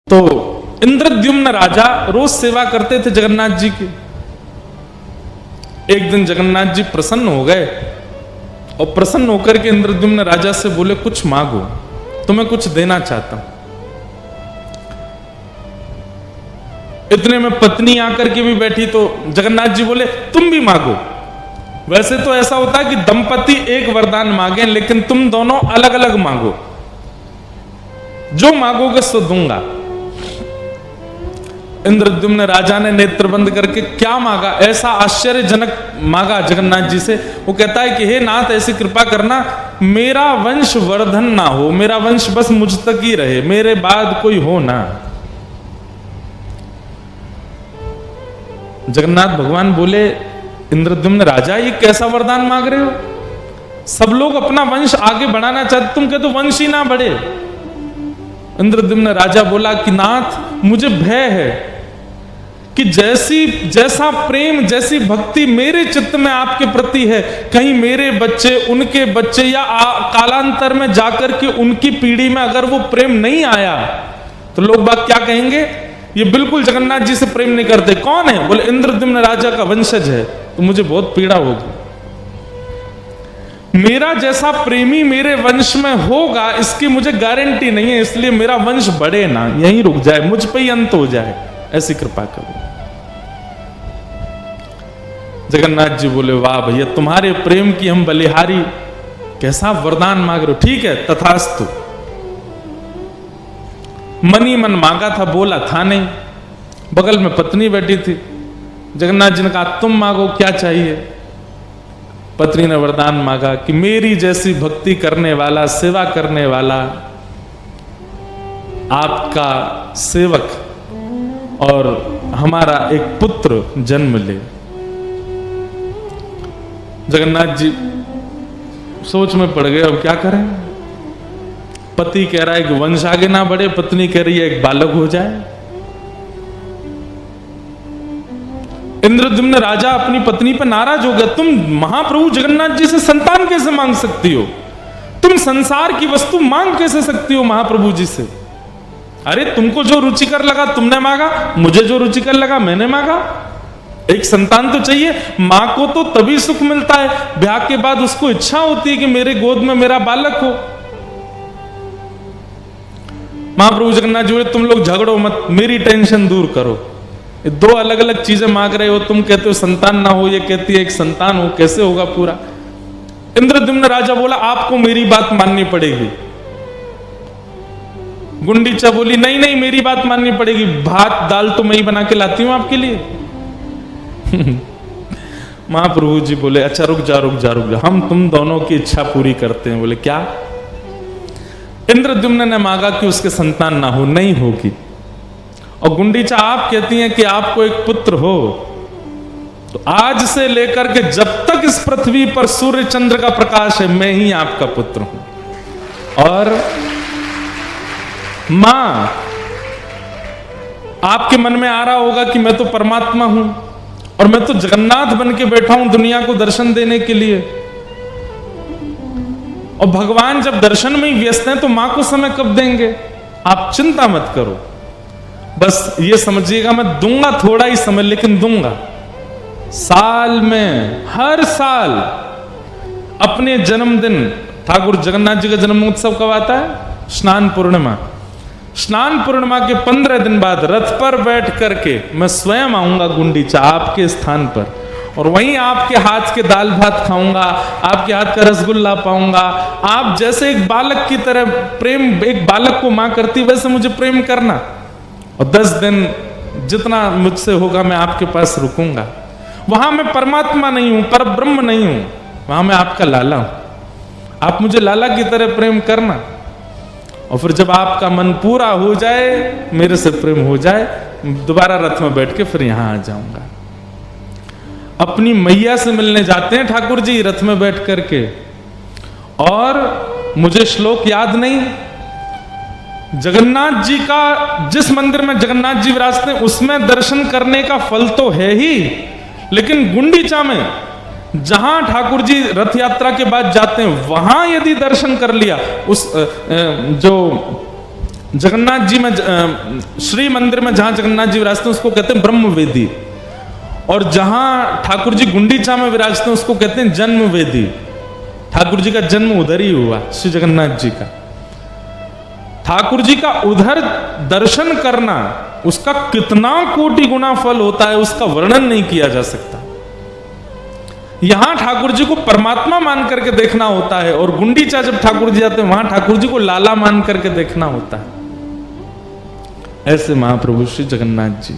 तो इंद्रद्युम्न राजा रोज सेवा करते थे जगन्नाथ जी की। एक दिन जगन्नाथ जी प्रसन्न हो गए और प्रसन्न होकर के इंद्रद्युम्न राजा से बोले, कुछ मांगो, तुम्हें कुछ देना चाहता हूं। इतने में पत्नी आकर के भी बैठी तो जगन्नाथ जी बोले, तुम भी मांगो। वैसे तो ऐसा होता है कि दंपति एक वरदान मांगे, लेकिन तुम दोनों अलग अलग मांगो, जो मांगोगे सो दूंगा। इंद्रद्युम्न राजा ने नेत्र बंद करके क्या मांगा, ऐसा आश्चर्यजनक मांगा जगन्नाथ जी से। वो कहता है कि हे नाथ, ऐसी कृपा करना, मेरा वंश वर्धन ना हो, मेरा वंश बस मुझ तक ही रहे, मेरे बाद कोई हो ना। जगन्नाथ भगवान बोले, इंद्रद्युम्न राजा, ये कैसा वरदान मांग रहे हो? सब लोग अपना वंश आगे बढ़ाना चाहते, तुम कहते वंश ही ना बढ़े। इंद्रद्युम्न राजा बोला कि नाथ, मुझे भय है कि जैसा प्रेम, जैसी भक्ति मेरे चित्त में आपके प्रति है, कहीं मेरे बच्चे, उनके बच्चे या कालांतर में जाकर के उनकी पीढ़ी में अगर वो प्रेम नहीं आया तो लोग बात क्या कहेंगे, ये बिल्कुल जगन्नाथ जी से प्रेम नहीं करते। कौन है? बोले इंद्रद्युम्न राजा का वंशज है, तो मुझे बहुत पीड़ा होगी। मेरा जैसा प्रेमी मेरे वंश में होगा इसकी मुझे गारंटी नहीं है, इसलिए मेरा वंश बढ़े ना, यहीं रुक जाए, मुझ पे ही अंत हो जाए, ऐसी कृपा करो। जगन्नाथ जी बोले, वाह भैया, तुम्हारे प्रेम की हम बलिहारी, कैसा वरदान मांग रहे हो। ठीक है, तथास्तु। मनी मन मांगा था, बोला था नहीं। बगल में पत्नी बैठी थी। जगन्नाथ जी ने कहा, तुम मांगो, क्या चाहिए? पत्नी ने वरदान मांगा कि मेरी जैसी भक्ति करने वाला, सेवा करने वाला आपका सेवक और हमारा एक पुत्र जन्म ले। जगन्नाथ जी सोच में पड़ गए, अब क्या करें। पति कह रहा है कि वंश आगे ना बढ़े, पत्नी कह रही है एक बालक हो जाए। इंद्रद्युम्न राजा अपनी पत्नी पर नाराज हो गया, तुम महाप्रभु जगन्नाथ जी से संतान कैसे मांग सकती हो? तुम संसार की वस्तु मांग कैसे सकती हो महाप्रभु जी से? अरे तुमको जो रुचिकर लगा तुमने मांगा, मुझे जो रुचिकर लगा मैंने मांगा। एक संतान तो चाहिए। मां को तो तभी सुख मिलता है, ब्याह के बाद उसको इच्छा होती है कि मेरे गोद में मेरा बालक हो। महाप्रभु जगन्नाथ जी बोले, तुम लोग झगड़ो मत, मेरी टेंशन दूर करो। दो अलग अलग चीजें मांग रहे हो, तुम कहते हो संतान ना हो, ये कहती है एक संतान हो, कैसे होगा पूरा? इंद्रद्युम्न राजा बोला, आपको मेरी बात माननी पड़ेगी। गुंडीचा बोली, नहीं नहीं, मेरी बात माननी पड़ेगी, भात दाल तो मैं ही बना के लाती हूं आपके लिए। महाप्रभु जी बोले, अच्छा रुक जा रुक जा रुक जा, हम तुम दोनों की इच्छा पूरी करते हैं। बोले क्या? इंद्रद्युम्न ने मांगा कि उसके संतान ना हो, नहीं होगी। और गुंडीचा आप कहती हैं कि आपको एक पुत्र हो, तो आज से लेकर के जब तक इस पृथ्वी पर सूर्य चंद्र का प्रकाश है, मैं ही आपका पुत्र हूं। और मां, आपके मन में आ रहा होगा कि मैं तो परमात्मा हूं और मैं तो जगन्नाथ बन के बैठा हूं दुनिया को दर्शन देने के लिए, और भगवान जब दर्शन में ही व्यस्त हैं तो मां को समय कब देंगे? आप चिंता मत करो, बस ये समझिएगा, मैं दूंगा थोड़ा ही समय, लेकिन दूंगा। साल में हर साल अपने जन्मदिन, ठाकुर जगन्नाथ जी का जन्म उत्सव कब आता है? स्नान पूर्णिमा। स्नान पूर्णिमा के 15 दिन बाद रथ पर बैठ करके मैं स्वयं आऊंगा गुंडीचा आपके स्थान पर, और वहीं आपके हाथ के दाल भात खाऊंगा, आपके हाथ का रसगुल्ला पाऊंगा। आप जैसे एक बालक की तरह प्रेम, एक बालक को मां करती वैसे मुझे प्रेम करना, और 10 दिन जितना मुझसे होगा मैं आपके पास रुकूंगा। वहां मैं परमात्मा नहीं हूं, पर ब्रह्म नहीं हूं, वहां मैं आपका लाला हूं। आप मुझे लाला की तरह प्रेम करना, और फिर जब आपका मन पूरा हो जाए, मेरे से प्रेम हो जाए, दोबारा रथ में बैठ के फिर यहां आ जाऊंगा। अपनी मैया से मिलने जाते हैं ठाकुर जी रथ में बैठ करके, और मुझे श्लोक याद नहीं, जगन्नाथ जी का, जिस मंदिर में जगन्नाथ जी विराजते हैं उसमें दर्शन करने का फल तो है ही, लेकिन गुंडीचा में जहां ठाकुर जी रथ यात्रा के बाद जाते हैं, वहां यदि दर्शन कर लिया, उस जो जगन्नाथ जी में श्री मंदिर में जहां जगन्नाथ जी विराजते हैं उसको कहते हैं ब्रह्मवेदी, और जहां ठाकुर जी गुंडीचा में विराजते हैं उसको कहते हैं जन्मवेदी। ठाकुर जी का जन्म उधर ही हुआ, श्री जगन्नाथ जी का। ठाकुर जी का उधर दर्शन करना, उसका कितना कोटि गुना फल होता है उसका वर्णन नहीं किया जा सकता। यहां ठाकुर जी को परमात्मा मान करके देखना होता है, और गुंडीचा जब ठाकुर जी आते हैं वहां ठाकुर जी को लाला मान करके देखना होता है। ऐसे महाप्रभु श्री जगन्नाथ जी।